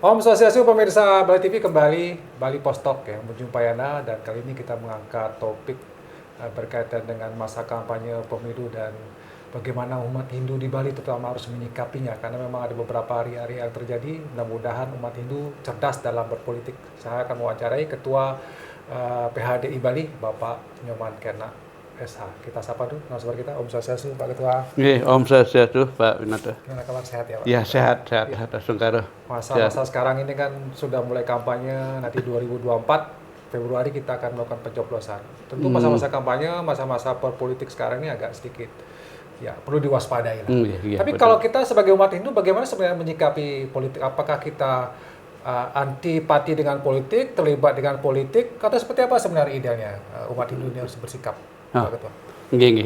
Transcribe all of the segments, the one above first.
Om Swastiastu pemirsa Bali TV kembali Bali Postok ya menjumpai Anda dan kali ini kita mengangkat topik berkaitan dengan masa kampanye pemilu dan bagaimana umat Hindu di Bali terutama harus menyikapinya karena memang ada beberapa hari-hari yang terjadi. Mudah-mudahan umat Hindu cerdas dalam berpolitik. Saya akan mewawancarai Ketua PHDI Bali Bapak Nyoman Kena SH. Kita sapa dulu narasumber kita. Om Swastiastu Pak Ketua. Om Swastiastu Pak Winata. Gimana kabar, sehat ya Pak? Ya sehat Sungkara. Masa-masa sekarang ini kan sudah mulai kampanye, nanti 2024 Februari kita akan melakukan pencoblosan. Tentu masa-masa kampanye, masa-masa perpolitik sekarang ini agak sedikit ya perlu diwaspadai lah. Tapi betul. Kalau kita sebagai umat Hindu bagaimana sebenarnya menyikapi politik? Apakah kita antipati dengan politik, terlibat dengan politik, atau seperti apa sebenarnya idealnya umat Hindu ini harus bersikap? Pak Ketua.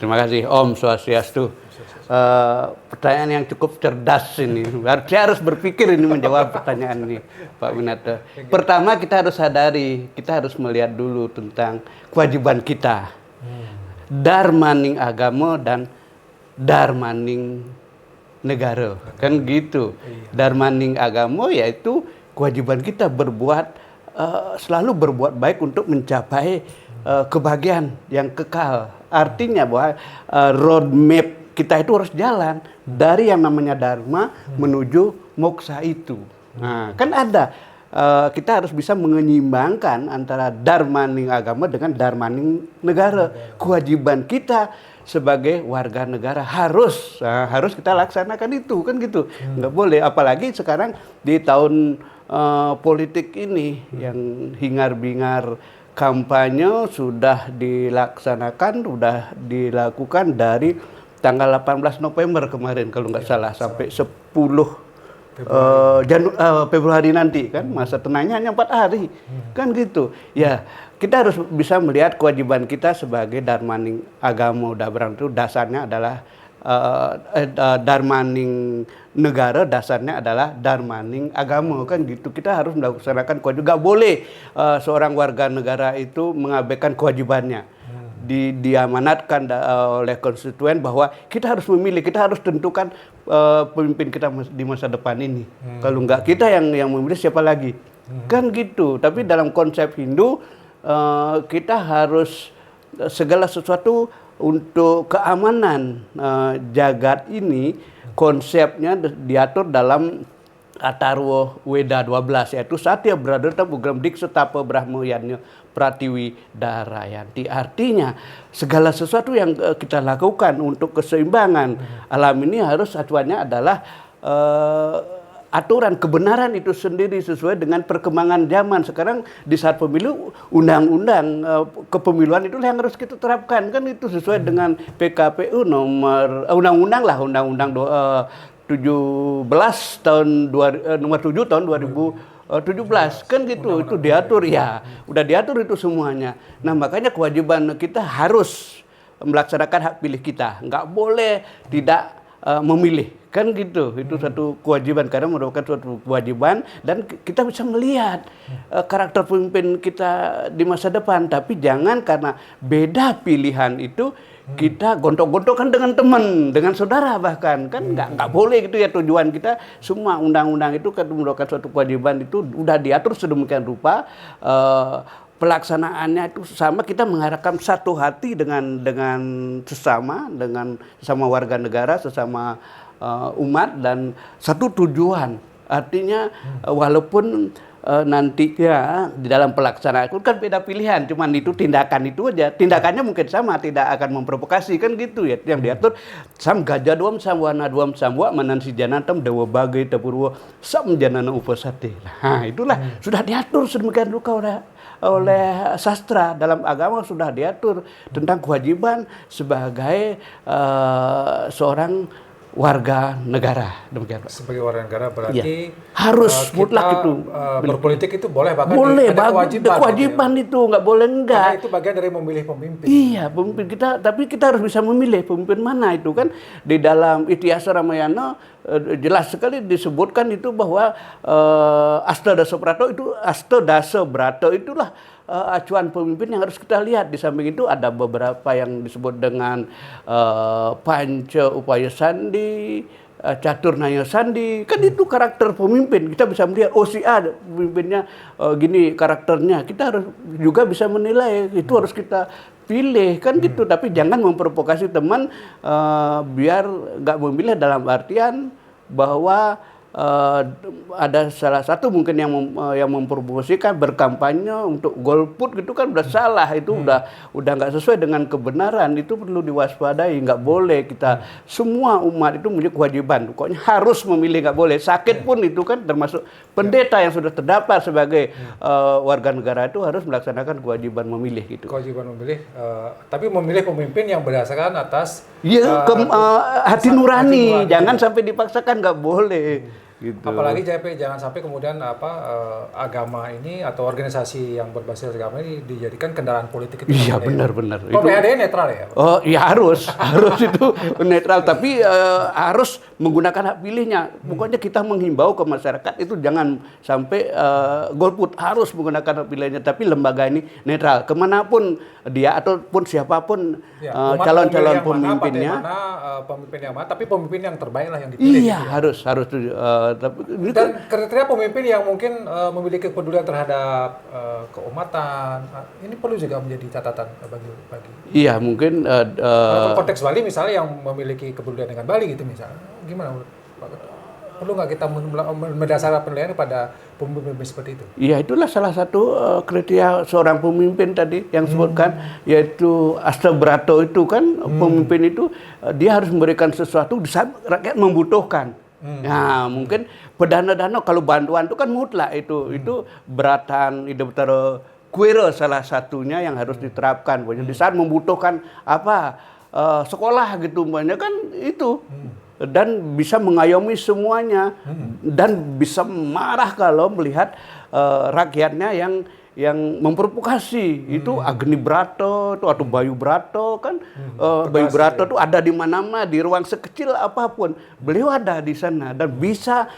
Terima kasih Om Swastiastu. Pertanyaan yang cukup cerdas ini. Saya harus berpikir ini menjawab pertanyaan ini, Pak Winata. Pertama kita harus sadari, kita harus melihat dulu tentang kewajiban kita. Dharmaning agama dan dharmaning negara. Kan gitu. Dharmaning agama yaitu kewajiban kita selalu berbuat baik untuk mencapai kebahagiaan yang kekal. Artinya bahwa roadmap kita itu harus jalan dari yang namanya dharma menuju moksa itu. Nah, kan ada kita harus bisa menyeimbangkan antara dharmaning agama dengan dharmaning negara. Kewajiban kita sebagai warga negara harus kita laksanakan itu, kan gitu. Nggak boleh, apalagi sekarang di tahun politik ini yang hingar-bingar kampanye sudah dilakukan dari tanggal 18 November kemarin kalau nggak salah sampai 10 Februari nanti kan, masa tenangnya hanya 4 hari kan gitu ya. Kita harus bisa melihat kewajiban kita sebagai dharmaning agama. Udah berang itu dasarnya adalah dharmaning negara, dasarnya adalah dharmaning agama, kan gitu. Kita harus melaksanakan kewajiban. Gak boleh seorang warga negara itu mengabaikan kewajibannya. Diamanatkan oleh konstituen bahwa kita harus memilih, kita harus tentukan pemimpin kita di masa depan ini. Kalau enggak kita yang memilih, siapa lagi? Kan gitu. Tapi dalam konsep Hindu kita harus segala sesuatu untuk keamanan jagat ini, konsepnya diatur dalam Atharva Weda 12, yaitu Satya Bradharta Pugram Diksa Tapa Brahma Yanya Pratiwi Darayanti. Artinya segala sesuatu yang kita lakukan untuk keseimbangan alam ini harus acuannya adalah aturan kebenaran itu sendiri sesuai dengan perkembangan zaman. Sekarang di saat pemilu, undang-undang kepemiluan itu yang harus kita terapkan, kan itu sesuai dengan PKPU undang-undang 17 tahun nomor 7 tahun 2017 kan gitu. Itu diatur ya, udah diatur itu semuanya. Nah, makanya kewajiban kita harus melaksanakan hak pilih kita, nggak boleh tidak memilih, kan gitu. Itu satu kewajiban karena merupakan suatu kewajiban dan kita bisa melihat karakter pemimpin kita di masa depan. Tapi jangan karena beda pilihan itu kita gontok-gontokan dengan teman, dengan saudara bahkan, kan nggak boleh gitu ya. Tujuan kita semua undang-undang itu kan merupakan suatu kewajiban, itu udah diatur sedemikian rupa. Pelaksanaannya itu sama, kita mengharapkan satu hati dengan sesama warga negara, sesama umat dan satu tujuan. Artinya walaupun nantinya di dalam pelaksanaan itu kan beda pilihan, cuman itu tindakan itu aja, tindakannya mungkin sama, tidak akan memprovokasi, kan gitu ya. Yang diatur sam gajah duam sam wana duam samwa manansi janatam dewa bagai tapurwo sam janana upasate. Nah, itulah sudah diatur sedemikian rupa oleh sastra. Dalam agama sudah diatur tentang kewajiban sebagai seorang warga negara, demikian. Sebagai warga negara berarti harus mutlak itu berpolitik itu boleh, bahkan boleh, ada kewajiban itu nggak boleh enggak. Karena itu bagian dari memilih pemimpin. Iya, pemimpin kita, tapi kita harus bisa memilih pemimpin mana itu kan. Di dalam Itihasa Ramayana jelas sekali disebutkan itu bahwa Astadasa Brata itulah acuan pemimpin yang harus kita lihat. Di samping itu ada beberapa yang disebut dengan Panca Upaya Sandi, Catur Naya Sandi, kan itu karakter pemimpin. Kita bisa melihat, oh si A pemimpinnya gini karakternya. Kita harus juga bisa menilai, itu harus kita pilih kan gitu. Tapi jangan memprovokasi teman biar nggak memilih dalam artian bahwa ada salah satu mungkin yang mempromosikan berkampanye untuk golput gitu kan udah salah, itu udah nggak sesuai dengan kebenaran, itu perlu diwaspadai, nggak boleh kita semua umat itu punya kewajiban, pokoknya harus memilih, nggak boleh sakit pun itu kan termasuk pendeta yang sudah terdaftar sebagai warga negara itu harus melaksanakan kewajiban memilih gitu. Kewajiban memilih, tapi memilih pemimpin yang berdasarkan atas hati nurani, jangan sampai dipaksakan, nggak boleh. Gitu. Apalagi JP, jangan sampai kemudian agama ini atau organisasi yang berbasis agama ini dijadikan kendaraan politik. Iya benar-benar. Oh, PHD netral ya? Oh ya harus itu netral, tapi harus menggunakan hak pilihnya. Pokoknya kita menghimbau ke masyarakat itu jangan sampai golput, harus menggunakan hak pilihnya. Tapi lembaga ini netral, kemanapun dia ataupun siapapun calon-calon pemimpinnya. Pemimpin yang mana, tapi pemimpin yang terbaik lah yang dipilih. Iya gitu ya. harus. Dan kriteria pemimpin yang mungkin memiliki kepedulian terhadap keumatan, ini perlu juga menjadi catatan bagi. Iya mungkin. Konteks Bali misalnya yang memiliki kepedulian dengan Bali gitu misalnya, gimana Pak Ketua? Perlu nggak kita mendasarkan penilaian pada pemimpin seperti itu? Iya, itulah salah satu kriteria seorang pemimpin tadi yang sebutkan, yaitu Astabrato itu kan pemimpin itu dia harus memberikan sesuatu di saat rakyat membutuhkan. Nah, mungkin pedana-dana kalau bantuan itu kan mutlak itu beratan ide betara kuira salah satunya yang harus diterapkan. Di saat membutuhkan sekolah gitu banyak kan itu. Dan bisa mengayomi semuanya dan bisa marah kalau melihat rakyatnya yang memprovokasi. Itu Agni Brato itu atau Bayu Brato kan, Bayu Brato itu ada di mana-mana, di ruang sekecil apapun beliau ada di sana dan bisa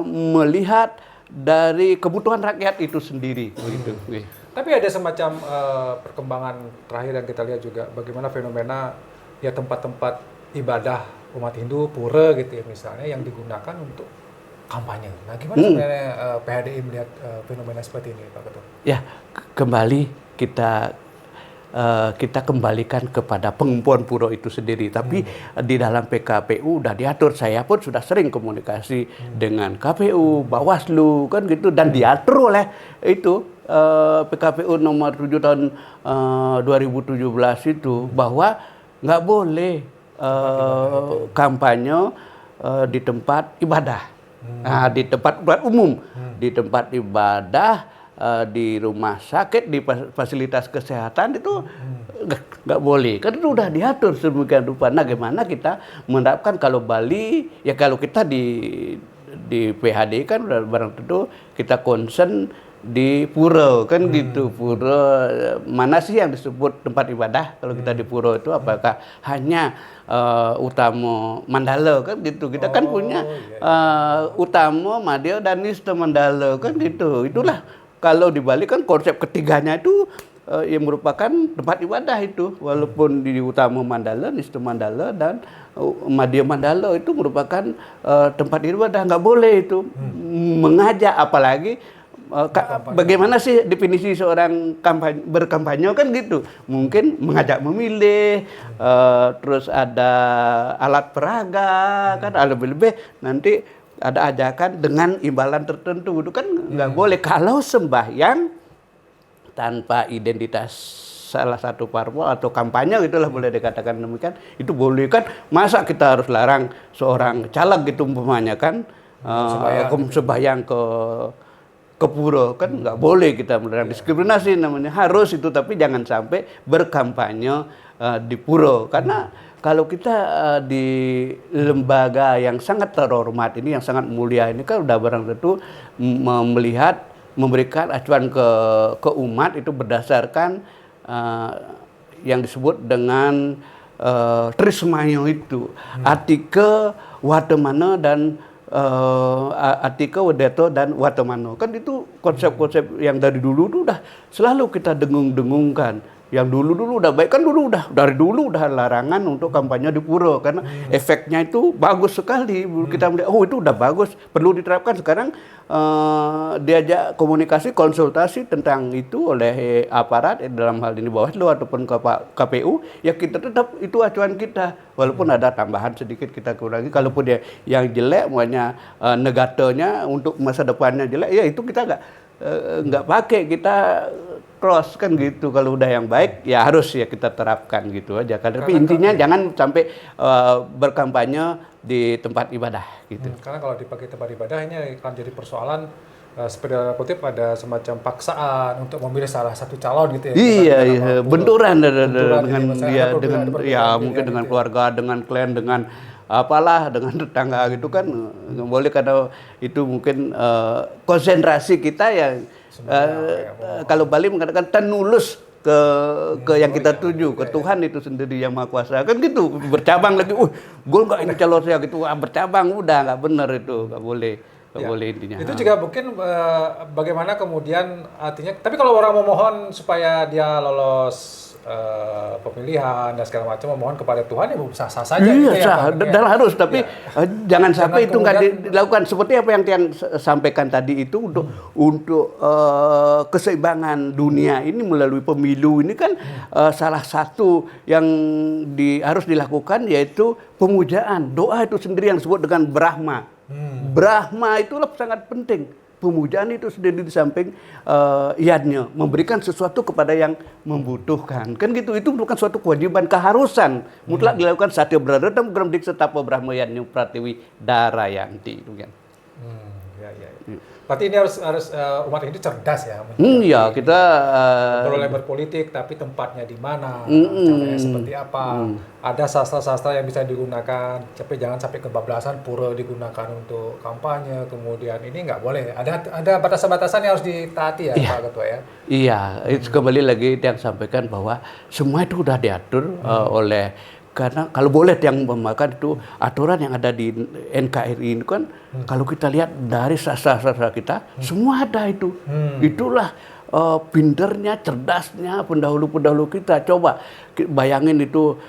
melihat dari kebutuhan rakyat itu sendiri. Gitu. Tapi ada semacam perkembangan terakhir yang kita lihat juga bagaimana fenomena ya tempat-tempat ibadah umat Hindu, pura gitu ya misalnya, yang digunakan untuk kampanye. Nah gimana sebenarnya PHDI melihat fenomena seperti ini Pak Ketua? Ya kembali kita kembalikan kepada pengumpulan pura itu sendiri. Tapi di dalam PKPU udah diatur, saya pun sudah sering komunikasi dengan KPU, Bawaslu kan gitu, dan diatur oleh itu PKPU nomor 7 tahun 2017 itu bahwa nggak boleh kampanye di tempat ibadah, di tempat umum, di tempat ibadah, di rumah sakit, di fasilitas kesehatan itu nggak boleh. Kan itu udah diatur sedemikian rupa. Nah, gimana kita menerapkan kalau Bali, ya kalau kita di PHD kan udah barang tentu kita concern di pura kan gitu. Pura mana sih yang disebut tempat ibadah kalau kita di pura itu, apakah hanya Utama Mandala kan gitu. Kita kan punya Utama, Madya dan Nista Mandala kan gitu. Itulah kalau di Bali kan konsep ketiganya itu yang merupakan tempat ibadah itu, walaupun di Utama Mandala, Nista Mandala dan Madya Mandala itu merupakan tempat ibadah, nggak boleh itu mengajak, apalagi bagaimana sih definisi seorang berkampanye kan gitu, mungkin mengajak memilih, terus ada alat peraga kan, lebih-lebih nanti ada ajakan dengan imbalan tertentu, itu kan nggak boleh. Kalau sembahyang tanpa identitas salah satu parpol atau kampanye itulah boleh dikatakan demikian, itu boleh kan. Masa kita harus larang seorang caleg gitu umpamanya kan sembahyang ke pura kan, nggak boleh kita melarang. Diskriminasi namanya, harus itu, tapi jangan sampai berkampanye di pura. Karena kalau kita di lembaga yang sangat terhormat ini, yang sangat mulia ini kan udah barang tentu memberikan acuan ke umat itu berdasarkan yang disebut dengan Trismayo itu, Atika, Watamana dan Atika, Wadeto dan Watamano. Kan itu konsep-konsep yang dari dulu itu udah selalu kita dengung-dengungkan. Yang dulu udah baik, kan dulu udah dari dulu udah larangan untuk kampanye di pura karena efeknya itu bagus sekali. Kita melihat oh itu udah bagus, perlu diterapkan. Sekarang diajak komunikasi konsultasi tentang itu oleh aparat dalam hal ini Bawaslu ataupun KPU, ya kita tetap itu acuan kita. Walaupun ada tambahan sedikit kita kurangi, kalaupun dia yang jelek makanya negatonya untuk masa depannya jelek, ya itu kita nggak pakai, kita cross kan gitu. Kalau udah yang baik ya harus ya kita terapkan gitu aja kan. Tapi intinya jangan sampai berkampanye di tempat ibadah gitu. Karena kalau dipakai tempat ibadah ini akan jadi persoalan sepeda kutip ada semacam paksaan untuk memilih salah satu calon gitu ya. Iya, benturan dengan dia dengan ya mungkin dengan gitu keluarga, dengan klien, dengan apalah, dengan tetangga gitu kan nggak boleh, karena itu mungkin konsentrasi kita yang kalau Bali mengatakan tenulus ke yang kita tuju, ke Tuhan itu sendiri yang Maha Kuasa kan gitu. Bercabang lagi, gue nggak ini calon saya gitu, bercabang udah nggak benar itu, nggak boleh. Boleh intinya. Itu juga mungkin bagaimana kemudian artinya, tapi kalau orang memohon supaya dia lolos pemilihan dan segala macam, memohon kepada Tuhan ya sah-sah saja. Iya, gitu sah, dan harus, tapi jangan sampai itu nggak dilakukan. Seperti apa yang Tiang sampaikan tadi itu untuk keseimbangan dunia ini melalui pemilu ini kan salah satu yang harus dilakukan yaitu pemujaan. Doa itu sendiri yang disebut dengan Brahma. Brahma itulah sangat penting. Pemujaan itu sendiri di samping iadnya memberikan sesuatu kepada yang membutuhkan. Kan gitu, itu bukan suatu kewajiban, keharusan mutlak dilakukan. Satya berada dalam Gramdik Setapa Brahma Yadnya Pratiwi Darayanti. Kan. Berarti ini harus umat Hindu cerdas ya. Iya, kita boleh berpolitik, tapi tempatnya di mana, caranya seperti apa. Ada sastra-sastra yang bisa digunakan, tapi jangan sampai kebablasan pura digunakan untuk kampanye. Kemudian ini nggak boleh. Ada batasan-batasan yang harus ditaati ya, Pak Ketua ya. Iya, itu kembali lagi yang sampaikan bahwa semua itu sudah diatur oleh. Karena kalau boleh yang memakan itu aturan yang ada di NKRI ini kan, kalau kita lihat dari sastra-sastra kita semua ada itu. Itulah pinternya, cerdasnya pendahulu-pendahulu kita. Coba bayangin itu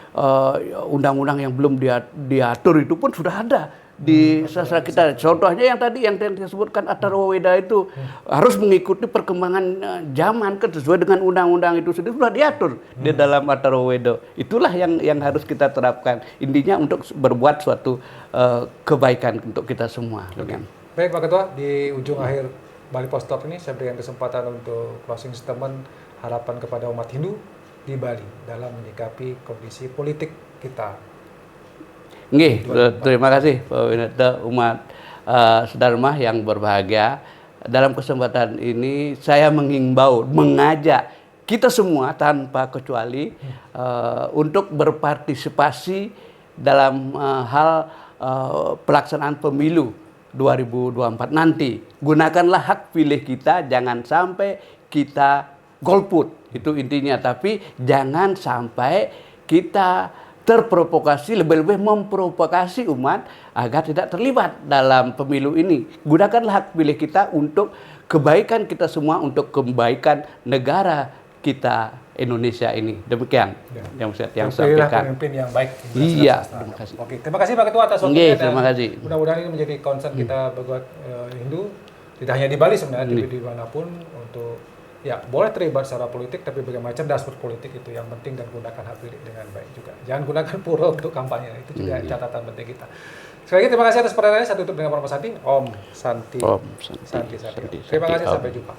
undang-undang yang belum diatur itu pun sudah ada di sastra kita. Contohnya yang tadi yang disebutkan Atharva Weda itu harus mengikuti perkembangan zaman kan, sesuai dengan undang-undang itu sendiri sudah diatur di dalam Atharva Weda. Itulah yang harus kita terapkan. Intinya untuk berbuat suatu kebaikan untuk kita semua. Okay. Baik Pak Ketua, di ujung akhir Bali Post Talk ini saya berikan kesempatan untuk closing statement, harapan kepada umat Hindu di Bali dalam menyikapi kondisi politik kita. Nggih, terima kasih Pak Winata, umat Sedharma yang berbahagia. Dalam kesempatan ini saya menghimbau, mengajak kita semua tanpa kecuali untuk berpartisipasi dalam hal pelaksanaan pemilu 2024 nanti. Gunakanlah hak pilih kita, jangan sampai kita golput, itu intinya. Tapi jangan sampai kita terprovokasi, lebih-lebih memprovokasi umat agar tidak terlibat dalam pemilu ini. Gunakanlah hak pilih kita untuk kebaikan kita semua, untuk kebaikan negara kita Indonesia ini. Demikian yang saya sampaikan. Pemimpin yang baik. Iya, terima kasih. Oke, terima kasih Pak Ketua atas waktunya. Terima kasih. Mudah-mudahan ini menjadi concern kita buat Hindu, tidak hanya di Bali sebenarnya, tapi dimanapun, untuk ya boleh terlibat secara politik, tapi bagaimana cerdas berpolitik itu yang penting, dan gunakan hak pilih dengan baik juga. Jangan gunakan pura untuk kampanye, itu juga catatan penting kita. Sekali lagi terima kasih atas pertanyaannya. Saya tutup dengan Om Santi. Om Santi. Terima kasih, sampai jumpa.